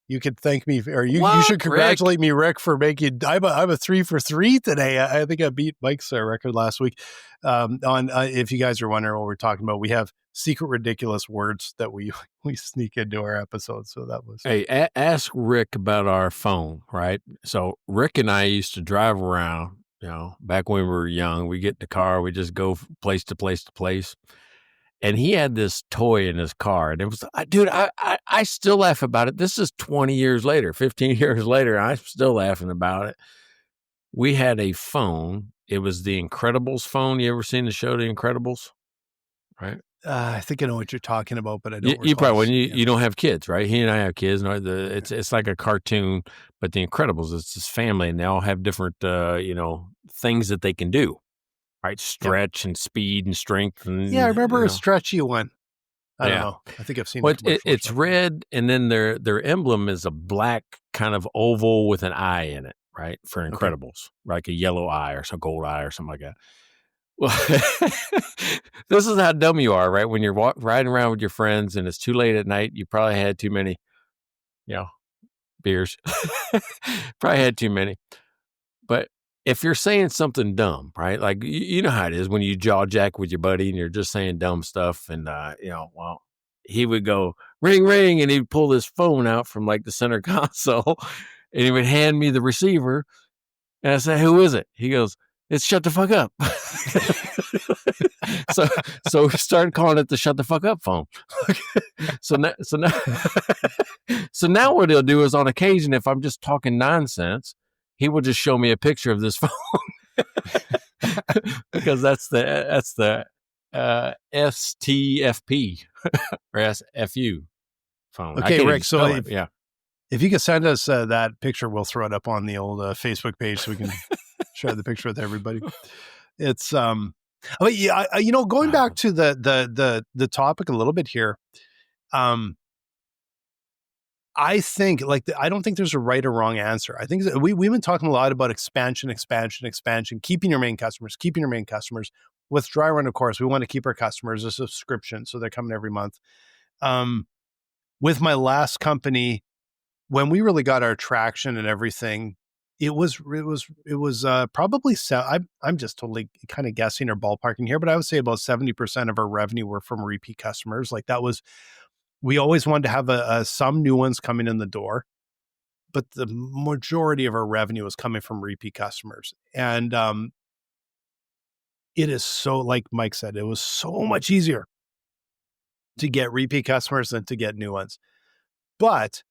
You could thank me, or you should congratulate me, Rick, for making. I'm a 3 for 3 today. I think I beat Mike's record last week. If you guys are wondering what we're talking about, we have secret ridiculous words that we sneak into our episodes. So that was.
Hey, ask Rick about our phone, right? So Rick and I used to drive around. Back when we were young, we get in the car, we just go place to place to place. And he had this toy in his car, and it was, dude, I still laugh about it. This is 20 years later, 15 years later. I'm still laughing about it. We had a phone. It was the Incredibles phone. You ever seen the show, The Incredibles? Right?
I think I know what you're talking about, but I don't.
You probably, when you don't have kids, right? He and I have kids. It's like a cartoon, but The Incredibles, it's this family, and they all have different, things that they can do. Right, stretch and speed and strength. And,
I remember a stretchy one. I don't know. I think I've seen it.
It's red, and then their emblem is a black kind of oval with an eye in it, right? For Incredibles, like a yellow eye or some gold eye or something like that. Well, this is how dumb you are, right? When you're riding around with your friends and it's too late at night, you probably had too many, beers. Probably had too many, but if you're saying something dumb, right? Like, you know how it is when you jaw jack with your buddy and you're just saying dumb stuff. And, well, he would go ring, ring, and he'd pull his phone out from like the center console and he would hand me the receiver. And I said, who is it? He goes, it's Shut the Fuck Up. So we started calling it the Shut the Fuck Up phone. So now what he'll do is, on occasion, if I'm just talking nonsense, he will just show me a picture of this phone because that's the STFP or SFU phone.
Okay, Rick. So if you could send us that picture, we'll throw it up on the old Facebook page so we can share the picture with everybody. It's going back to the topic a little bit here. I think I don't think there's a right or wrong answer. I think we've been talking a lot about expansion, keeping your main customers. With Dry Run, of course, we want to keep our customers a subscription, so they're coming every month. With my last company, when we really got our traction and everything, it was probably I'm just totally kind of guessing or ballparking here, but I would say about 70% of our revenue were from repeat customers. Like that was. We always wanted to have some new ones coming in the door, but the majority of our revenue is coming from repeat customers. And it is so, like Mike said, it was so much easier to get repeat customers than to get new ones. But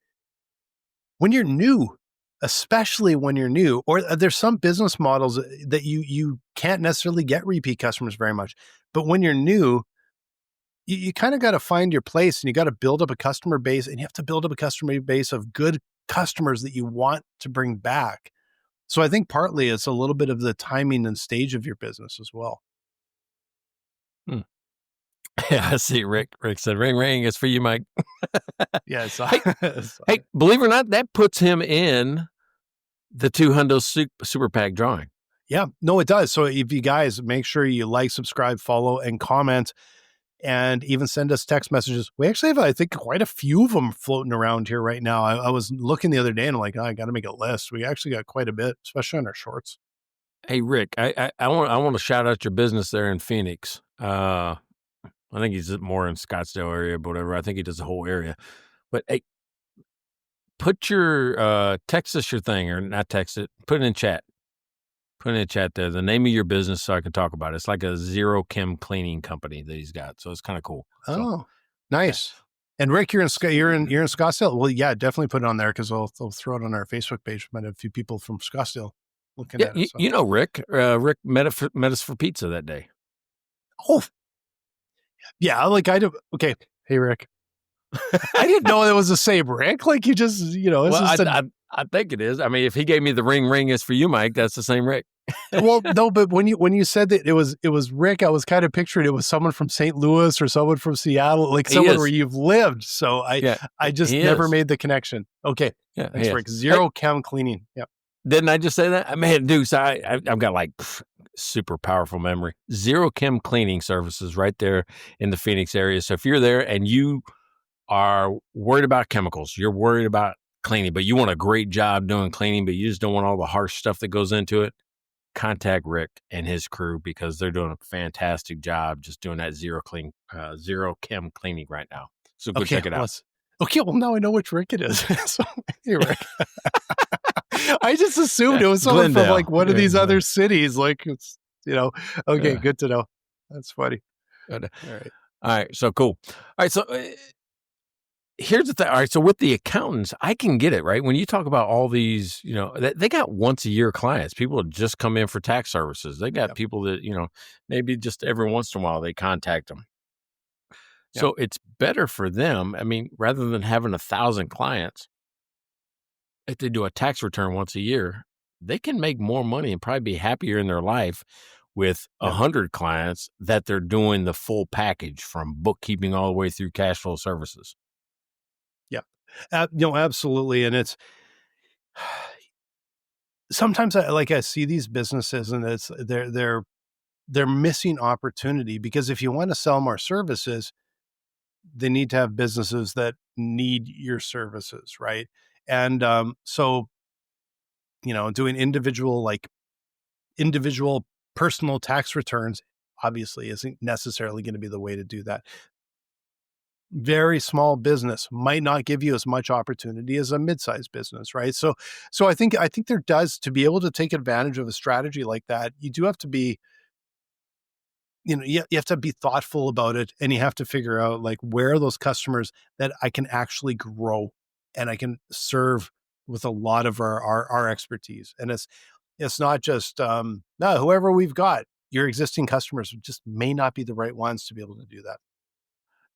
when you're new, especially when you're new, or there's some business models that you can't necessarily get repeat customers very much. But when you're new, you kind of got to find your place, and you got to build up a customer base, and you have to build up a customer base of good customers that you want to bring back. So I think partly it's a little bit of the timing and stage of your business as well.
Yeah, I see. Rick said, ring, ring. It's for you, Mike.
Yeah.
Hey, believe it or not, that puts him in the 200 Super Pack drawing.
Yeah, no, it does. So if you guys make sure you like, subscribe, follow, and comment, and even send us text messages. We actually have, I think, quite a few of them floating around here right now. I was looking the other day and I'm like, I got to make a list. We actually got quite a bit, especially on our shorts.
Hey, Rick, I want to shout out your business there in Phoenix. I think he's more in Scottsdale area, but whatever. I think he does the whole area. But hey, put your text us your thing, or not text it. Put it in chat. Put in the chat there the name of your business so I can talk about it. It's like a zero chem cleaning company that he's got, so it's kind of cool.
Oh, nice. And Rick, you're in Scottsdale. Well, yeah, definitely put it on there because they'll throw it on our Facebook page. Might have a few people from Scottsdale looking
Yeah,
at it. So.
you know Rick. Rick met us for pizza that day.
Oh, yeah. Like I do. Okay, hey Rick. I didn't know it was the same Rick. Like you just,
Well, I think it is. I mean, if he gave me the ring is for you, Mike, that's the same Rick.
Well, no, but when you said that it was Rick, I was kind of picturing it was someone from St. Louis or someone from Seattle, like someone where you've lived. So I just never made the connection. Okay,
yeah,
thanks, Rick. Zero Chem Cleaning. Yeah.
Didn't I just say that? I mean, dude, so I've got like super powerful memory. Zero Chem Cleaning Services right there in the Phoenix area. So if you're there and you are worried about chemicals, you're worried about cleaning, but you want a great job doing cleaning, but you just don't want all the harsh stuff that goes into it, contact Rick and his crew because they're doing a fantastic job just doing that zero chem cleaning right now. So go check it out.
Okay, well now I know which Rick it is. So, hey, Rick. I just assumed it was someone from like one of these other cities. Like it's, okay, good to know. That's funny.
All right. So cool. All right. So here's the thing. All right. So with the accountants, I can get it, right? When you talk about all these, they got once a year clients. People just come in for tax services. They got people that, maybe just every once in a while they contact them. Yep. So it's better for them. I mean, rather than having 1,000 clients, if they do a tax return once a year, they can make more money and probably be happier in their life with 100 clients that they're doing the full package from bookkeeping all the way through cash flow services.
Yeah, absolutely. And it's sometimes I see these businesses and they're missing opportunity because if you want to sell more services, they need to have businesses that need your services, right? And so, doing individual personal tax returns obviously isn't necessarily going to be the way to do that. Very small business might not give you as much opportunity as a mid-sized business, right? So I think there does, to be able to take advantage of a strategy like that, you do have to be, you have to be thoughtful about it, and you have to figure out like where are those customers that I can actually grow and I can serve with a lot of our expertise. And it's not just whoever we've got. Your existing customers just may not be the right ones to be able to do that.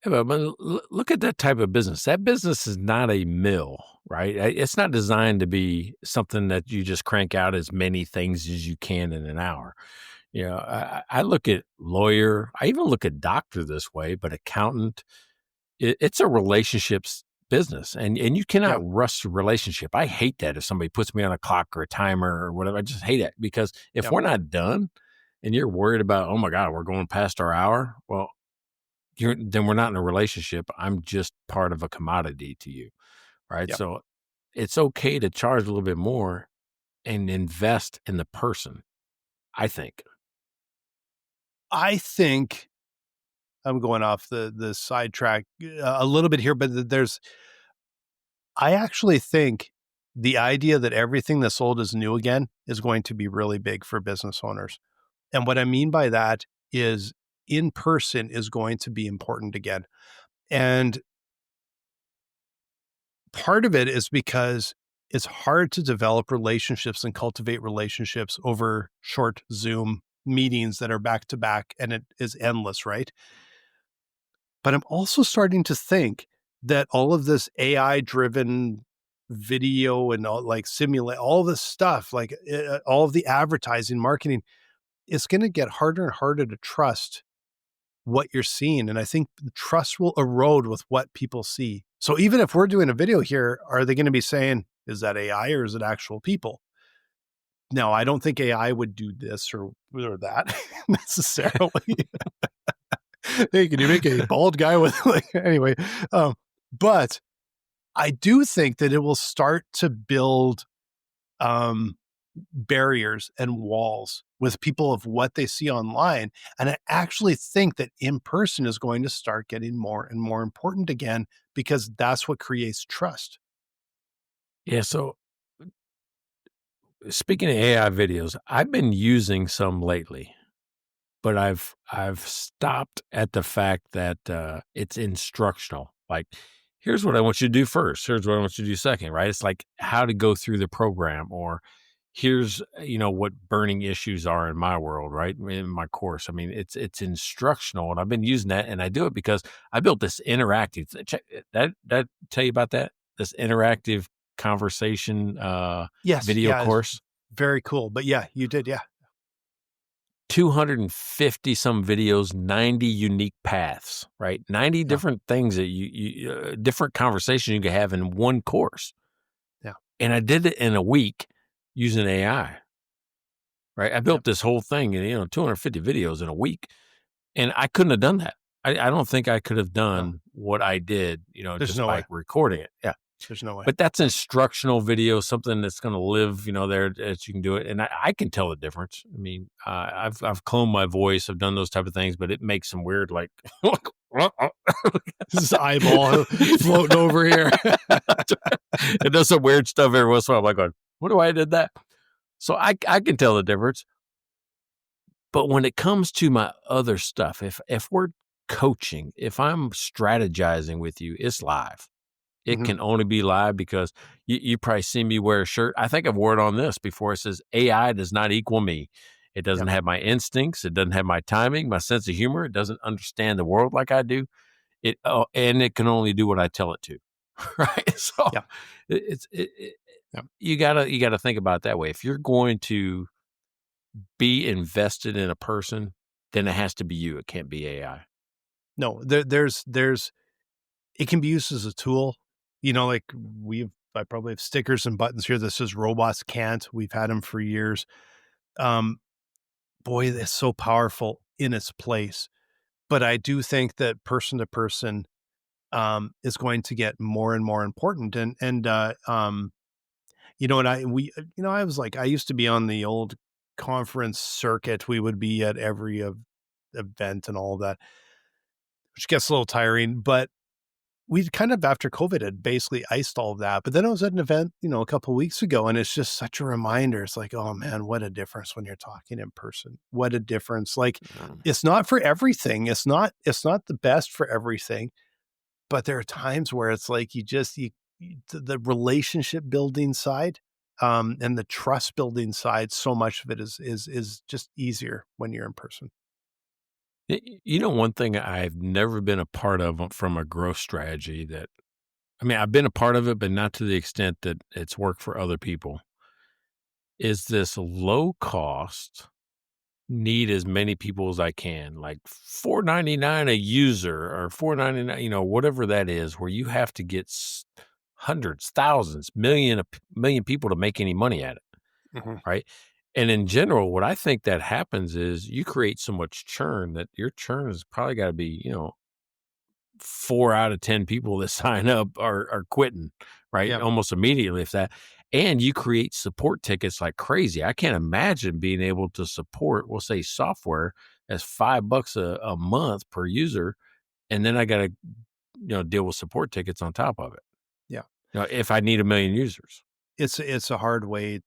Yeah, but look at that type of business. That business is not a mill, right? It's not designed to be something that you just crank out as many things as you can in an hour. I look at lawyer, I even look at doctor this way, but accountant, it's a relationships business, and you cannot rush a relationship. I hate that if somebody puts me on a clock or a timer or whatever. I just hate it because if we're not done and you're worried about, oh my God, we're going past our hour, well, then we're not in a relationship. I'm just part of a commodity to you, right? Yep. So it's okay to charge a little bit more and invest in the person, I think.
I'm going off the sidetrack a little bit here, but I actually think the idea that everything that's sold is new again is going to be really big for business owners. And what I mean by that is in person is going to be important again. And part of it is because it's hard to develop relationships and cultivate relationships over short Zoom meetings that are back to back, and it is endless, right? But I'm also starting to think that all of this AI driven video and all, like simulate all this stuff, like all of the advertising, marketing, it's going to get harder and harder to trust what you're seeing. And I think the trust will erode with what people see. So even if we're doing a video here, are they going to be saying, is that AI or is it actual people? No, I don't think AI would do this or that necessarily. Hey, can you make a bald guy with anyway? But I do think that it will start to build barriers and walls with people of what they see online. And I actually think that in person is going to start getting more and more important again, because that's what creates trust.
Yeah. So speaking of AI videos, I've been using some lately, but I've stopped at the fact that it's instructional. Like, here's what I want you to do first. Here's what I want you to do second, right? It's like how to go through the program, or here's, what burning issues are in my world, right? In my course. I mean, it's instructional, and I've been using that, and I do it because I built this interactive, that tell you about that? This interactive conversation,
Yes.
video
Yeah. It's
course.
very cool. But yeah, you did. Yeah.
250 some videos, 90 unique paths, right? 90
Yeah.
different things that different conversations you can have in one course.
Yeah.
And I did it in a week using AI, right? I built
Yep.
this whole thing in, 250 videos in a week, and I couldn't have done that. I don't think I could have
No.
done what I did,
There's
just
no
by
way.
recording it. Yeah.
There's no way.
But that's instructional video, something that's going to live, there that you can do it. And I can tell the difference. I mean, I've cloned my voice. I've done those type of things, but it makes some weird, like,
This eyeball floating over here.
it does some weird stuff every once in a while. I'm like, going, what do I did that? So I can tell the difference. But when it comes to my other stuff, if we're coaching, if I'm strategizing with you, it's live. It can only be live because you probably see me wear a shirt. I think I've worn on this before. It says AI does not equal me. It doesn't have my instincts. It doesn't have my timing, my sense of humor. It doesn't understand the world like I do. And it can only do what I tell it to. Right. So you gotta think about it that way. If you're going to be invested in a person, then it has to be you. It can't be AI.
No, there's it can be used as a tool. Like I probably have stickers and buttons here that says robots can't. We've had them for years. Boy, it's so powerful in its place. But I do think that person to person is going to get more and more important. And I was like, I used to be on the old conference circuit. We would be at every event and all of that, which gets a little tiring, but we kind of, after COVID, had basically iced all of that. But then I was at an event, a couple of weeks ago, and it's just such a reminder. It's like, oh man, what a difference when you're talking in person. What a difference. Like, it's not for everything. It's not the best for everything, but there are times where it's like, the relationship building side, and the trust building side, so much of it is just easier when you're in person.
One thing I've never been a part of from a growth strategy I've been a part of it, but not to the extent that it's worked for other people, is this low cost, need as many people as I can, like $4.99 a user or $4.99, whatever that is, where you have to get hundreds, thousands, million people to make any money at it. Right. And in general, what I think that happens is you create so much churn that your churn has probably got to be, 4 out of 10 people that sign up are quitting, right?
Yep.
Almost immediately, if that. And you create support tickets like crazy. I can't imagine being able to support, we'll say, software as $5 a month per user, and then I got to, deal with support tickets on top of it.
Yeah.
If I need 1 million users,
it's a hard way.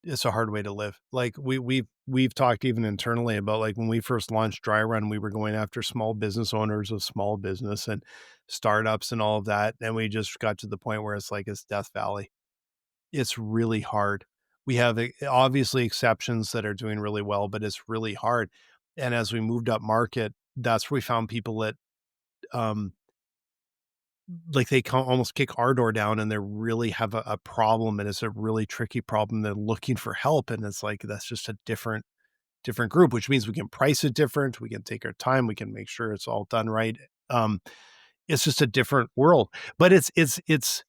It's a hard way to live. Like we've talked even internally about, like, when we first launched Dry Run, we were going after small business owners of small business and startups and all of that. And we just got to the point where it's like, it's Death Valley. It's really hard. We have obviously exceptions that are doing really well, but it's really hard. And as we moved up market, that's where we found people that, like, they can almost kick our door down, and they really have a problem, and it's a really tricky problem. They're looking for help. And it's like, that's just a different group, which means we can price it different. We can take our time. We can make sure it's all done right. It's just a different world, but it's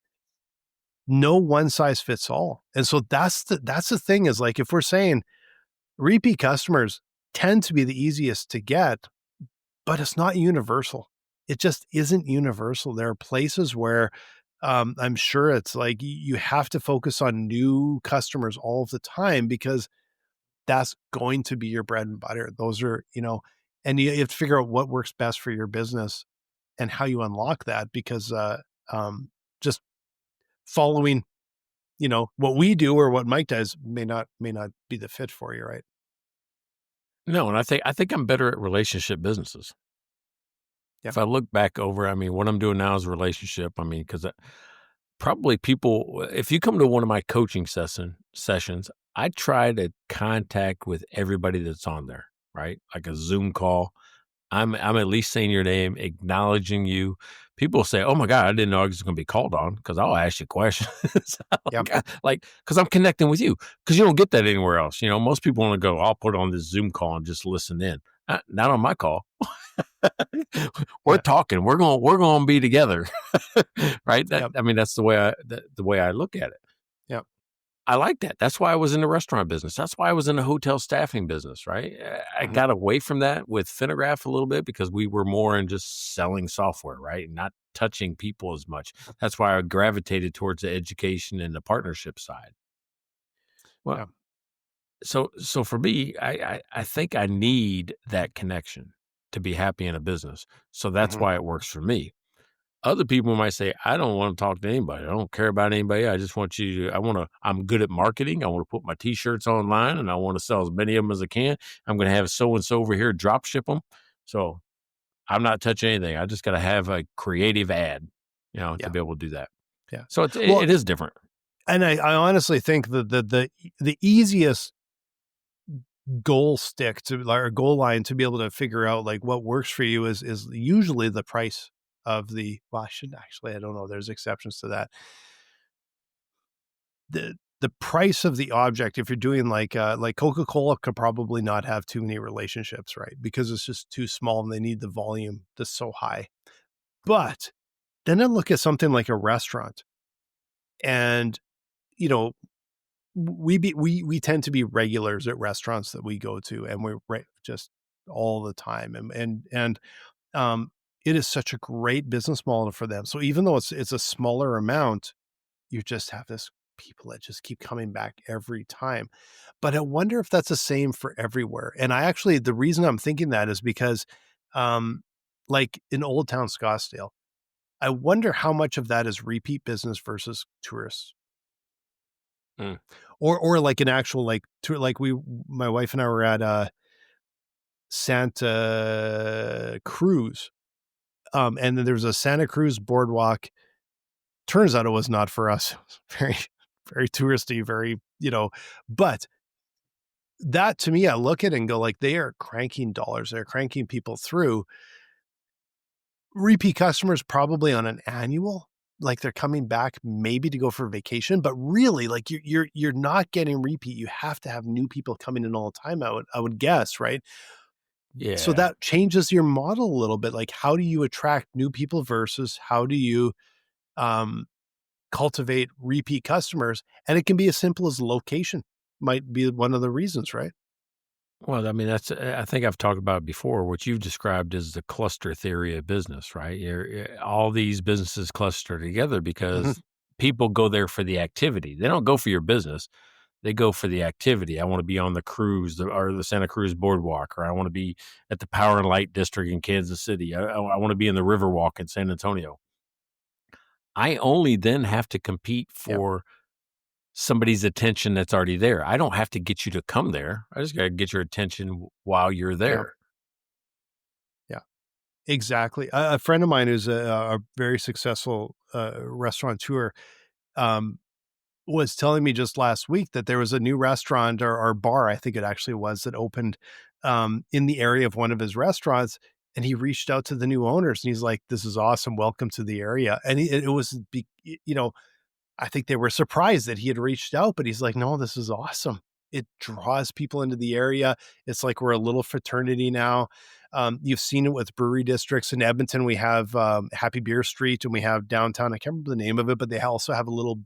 no one size fits all. And so that's the thing, is like, if we're saying repeat customers tend to be the easiest to get, but it's not universal. It just isn't universal. There are places where I'm sure it's like you have to focus on new customers all of the time, because that's going to be your bread and butter. Those are, and you have to figure out what works best for your business and how you unlock that, because just following, what we do or what Mike does may not be the fit for you, right?
No, and I think I'm better at relationship businesses.
Yeah.
If I look back over, I mean, what I'm doing now is a relationship. I mean, because probably people, if you come to one of my coaching sessions, I try to contact with everybody that's on there, right? Like a Zoom call. I'm at least saying your name, acknowledging you. People say, "Oh my God, I didn't know I was going to be called on," because I'll ask you questions.
Yeah.
Like, because I'm connecting with you, because you don't get that anywhere else. You know, most people want to go, "I'll put on this Zoom call and just listen in." Not on my call. We're
Yeah.
talking. We're going to be together, right?
Yep.
I mean, that's the way I look at it.
Yep.
I like that. That's why I was in the restaurant business. That's why I was in the hotel staffing business, right? I
Mhm.
got away from that with Finagraph a little bit because we were more in just selling software, right? Not touching people as much. That's why I gravitated towards the education and the partnership side. Well,
Yeah.
so for me, I think I need that connection to be happy in a business. So that's
Mhm.
why it works for me. Other people might say, I don't want to talk to anybody. I don't care about anybody. I just want you to, I'm good at marketing. I want to put my t-shirts online and I want to sell as many of them as I can. I'm going to have so-and-so over here drop ship them. So I'm not touching anything. I just got to have a creative ad, to
Yeah.
be able to do that.
Yeah.
So
Well,
it is different.
and I honestly think that the easiest goal stick to or goal line to be able to figure out like what works for you is usually the price of the, well, I shouldn't actually, I don't know, there's exceptions to that. The price of the object, if you're doing like Coca-Cola could probably not have too many relationships, right? Because it's just too small and they need the volume that's so high. But then I look at something like a restaurant and, you know, we tend to be regulars at restaurants that we go to, and we're just all the time. Um, it is such a great business model for them. So even though it's a smaller amount, you just have this people that just keep coming back every time. But I wonder if that's the same for everywhere. And the reason I'm thinking that is because, um, like in Old Town Scottsdale, I wonder how much of that is repeat business versus tourists.
Mm.
Or like an actual like tour, like my wife and I were at Santa Cruz. And then there's a Santa Cruz boardwalk. Turns out it was not for us. It was very, very touristy, very, but that to me, I look at it and go like, they are cranking dollars. They're cranking people through. Repeat customers probably on an annual, like they're coming back maybe to go for vacation, but really like you're not getting repeat. You have to have new people coming in all the time. I would guess, right? So
Yeah.
that changes your model a little bit. Like, how do you attract new people versus how do you um, cultivate repeat customers? And it can be as simple as location might be one of the reasons, right?
Well, I mean, I think I've talked about it before. What you've described is the cluster theory of business, right? All these businesses cluster together
Mhm.
because people go there for the activity. They don't go for your business. They go for the activity. I want to be on the cruise or the Santa Cruz Boardwalk, or I want to be at the Power and Light District in Kansas City. I want to be in the Riverwalk in San Antonio. I only then have to compete
Yeah.
for somebody's attention that's already there. I don't have to get you to come there. I just got to get your attention while you're
Yeah.
there.
Yeah. Exactly. A friend of mine who's a very successful restaurateur um, was telling me just last week that there was a new restaurant or bar, I think it actually was, that opened in the area of one of his restaurants. And he reached out to the new owners and he's like, "This is awesome. Welcome to the area." And it was, I think they were surprised that he had reached out, but he's like, "No, this is awesome. It draws people into the area. It's like we're a little fraternity now." You've seen it with brewery districts in Edmonton. We have Happy Beer Street, and we have downtown. I can't remember the name of it, but they also have a little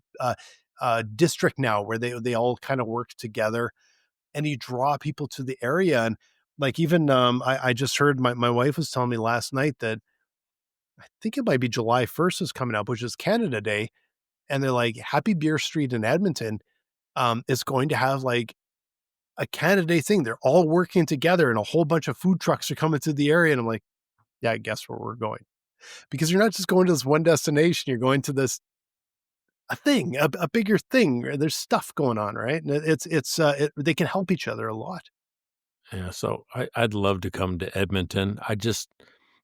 district now where they all kind of work together, and you draw people to the area. And like even I just heard my wife was telling me last night that I think it might be July 1st is coming up, which is Canada Day, and they're like Happy Beer Street in Edmonton is going to have like a Canada Day thing. They're all working together and a whole bunch of food trucks are coming to the area. And I'm like, yeah, I guess where we're going. Because you're not just going to this one destination, you're going to this a thing, a bigger thing. There's stuff going on, right? And they can help each other a lot.
Yeah. So I'd love to come to Edmonton.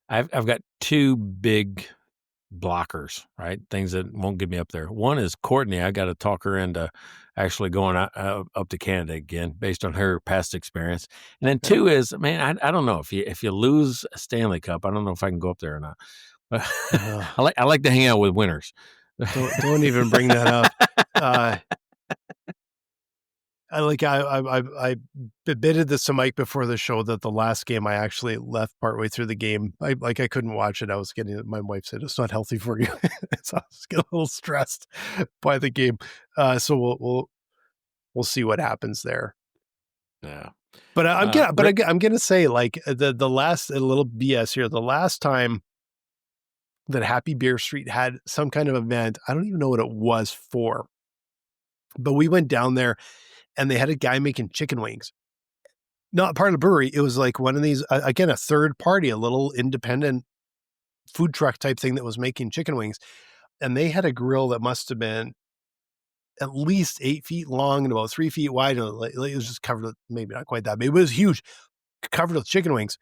I've got two big blockers, right? Things that won't get me up there. One is Courtney. I got to talk her into actually going up to Canada again based on her past experience. And then two is, man, I don't know if you lose a Stanley Cup, I don't know if I can go up there or not. But I like to hang out with winners.
Don't even bring that up. I admitted this to Mike before the show that the last game I actually left partway through the game. I couldn't watch it. I was getting, my wife said it's not healthy for you. So I was getting a little stressed by the game. So we'll see what happens there.
Yeah.
But I'm gonna say, like, the last, a little BS here, the last time that Happy Beer Street had some kind of event, I don't even know what it was for, but we went down there and they had a guy making chicken wings. Not part of the brewery. It was like one of these, again, a third party, a little independent food truck type thing that was making chicken wings. And they had a grill that must have been at least 8 feet long and about 3 feet wide. And it was just covered with, maybe not quite that big, but it was huge, covered with chicken wings.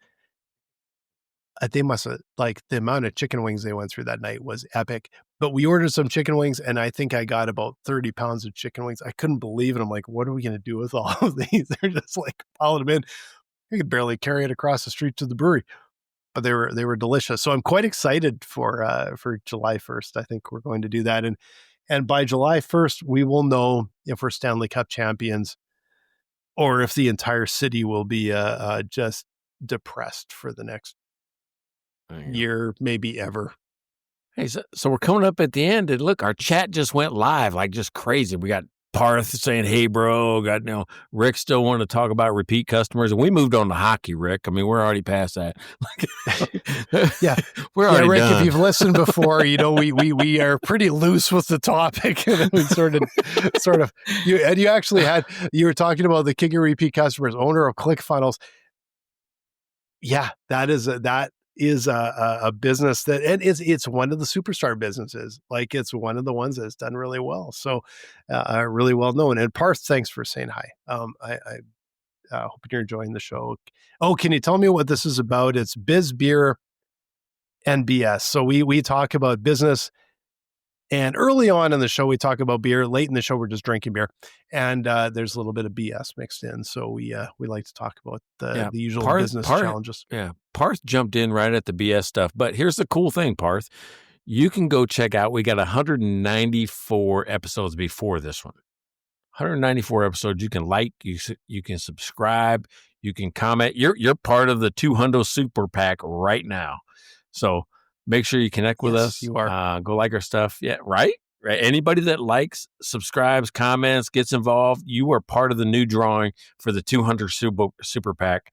They must have, like, the amount of chicken wings they went through that night was epic. But we ordered some chicken wings, and I think I got about 30 pounds of chicken wings. I couldn't believe it. I'm like, what are we going to do with all of these? They're just like piling them in. I could barely carry it across the street to the brewery, but they were delicious. So I'm quite excited for July 1st. I think we're going to do that. And by July 1st, we will know if we're Stanley Cup champions or if the entire city will be just depressed for the next year, maybe ever.
Hey, so we're coming up at the end, and look, our chat just went live, like just crazy. We got Parth saying, "Hey, bro," got Rick still wanting to talk about repeat customers, and we moved on to hockey. Rick, I mean, we're already past that.
Yeah,
we're already
Rick,
done.
if you've listened before, we are pretty loose with the topic, and we sort of you actually you were talking about the king of repeat customers, owner of ClickFunnels. Yeah, that is a business that, and it's one of the superstar businesses. Like, it's one of the ones that's done really well. So really well known. And Parth, thanks for saying hi. I hope you're enjoying the show. Oh, can you tell me what this is about? It's Biz Beer and BS. So we talk about business, and early on in the show, we talk about beer. Late in the show, we're just drinking beer, and there's a little bit of BS mixed in. So we like to talk about the usual business challenges.
Yeah, Parth jumped in right at the BS stuff. But here's the cool thing, Parth. You can go check out. We got 194 episodes before this one. 194 episodes. You can like, you can subscribe, you can comment. You're part of the 200 Super Pack right now. So make sure you connect with us.
You are.
Go like our stuff. Yeah, right? Anybody that likes, subscribes, comments, gets involved, you are part of the new drawing for the 200 Super Pack.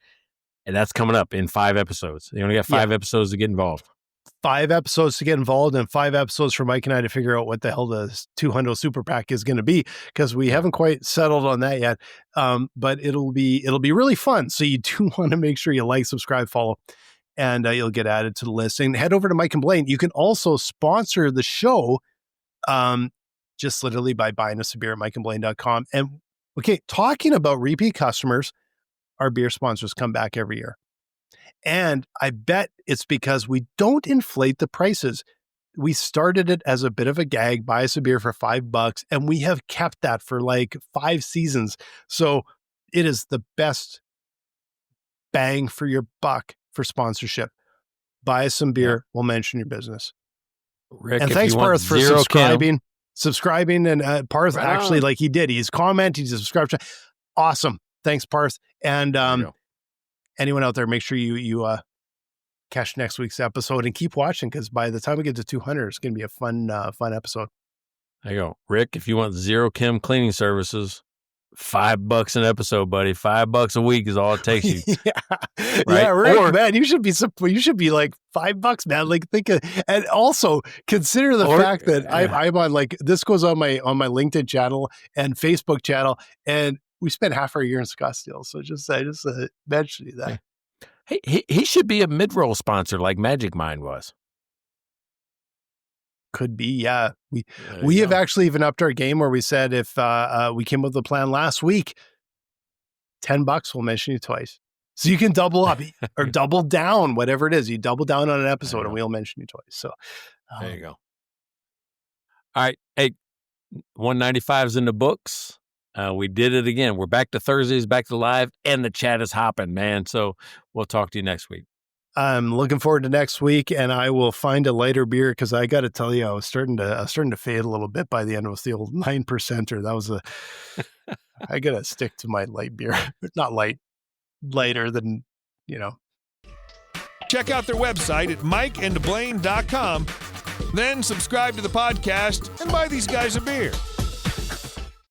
And that's coming up in 5 episodes. You only got 5 episodes to get involved.
5 episodes to get involved, and 5 episodes for Mike and I to figure out what the hell the 200 Super Pack is going to be, because we haven't quite settled on that yet. But it'll be really fun. So you do want to make sure you like, subscribe, follow, and you'll get added to the list. And head over to Mike and Blaine. You can also sponsor the show just literally by buying us a beer at mikeandblaine.com. And okay, talking about repeat customers, our beer sponsors come back every year. And I bet it's because we don't inflate the prices. We started it as a bit of a gag, buy us a beer for $5, and we have kept that for like 5 seasons. So it is the best bang for your buck for sponsorship. Buy us some beer. We'll mention your business.
Rick,
and thanks, Parth, for subscribing. And Parth actually, like, he did. He's commented, he's subscribed. Awesome. Thanks, Parth. And anyone out there, make sure you catch next week's episode and keep watching, because by the time we get to 200, it's going to be a fun episode.
There you go. Rick, if you want zero chem cleaning services, $5 an episode, buddy. $5 a week is all it takes you.
Right? Yeah, Rick, man, you should be like $5, man. Like, and also consider the fact that I'm on, like, this goes on my LinkedIn channel and Facebook channel, and we spent half our year in Scottsdale. So just mention that.
Hey, he should be a mid-roll sponsor like Magic Mind was.
Could be, yeah. We have actually even upped our game, where we said if we came up with a plan last week, $10, we'll mention you twice. So you can double up or double down, whatever it is. You double down on an episode and we'll mention you twice. So
there you go. All right. Hey, 195 is in the books. We did it again. We're back to Thursdays, back to live, and the chat is hopping, man. So we'll talk to you next week.
I'm looking forward to next week, and I will find a lighter beer because I got to tell you, I was starting to fade a little bit by the end. It was the old 9%er. That was I got to stick to my light beer, not lighter than,
Check out their website at mikeandblaine.com. Then subscribe to the podcast and buy these guys a beer.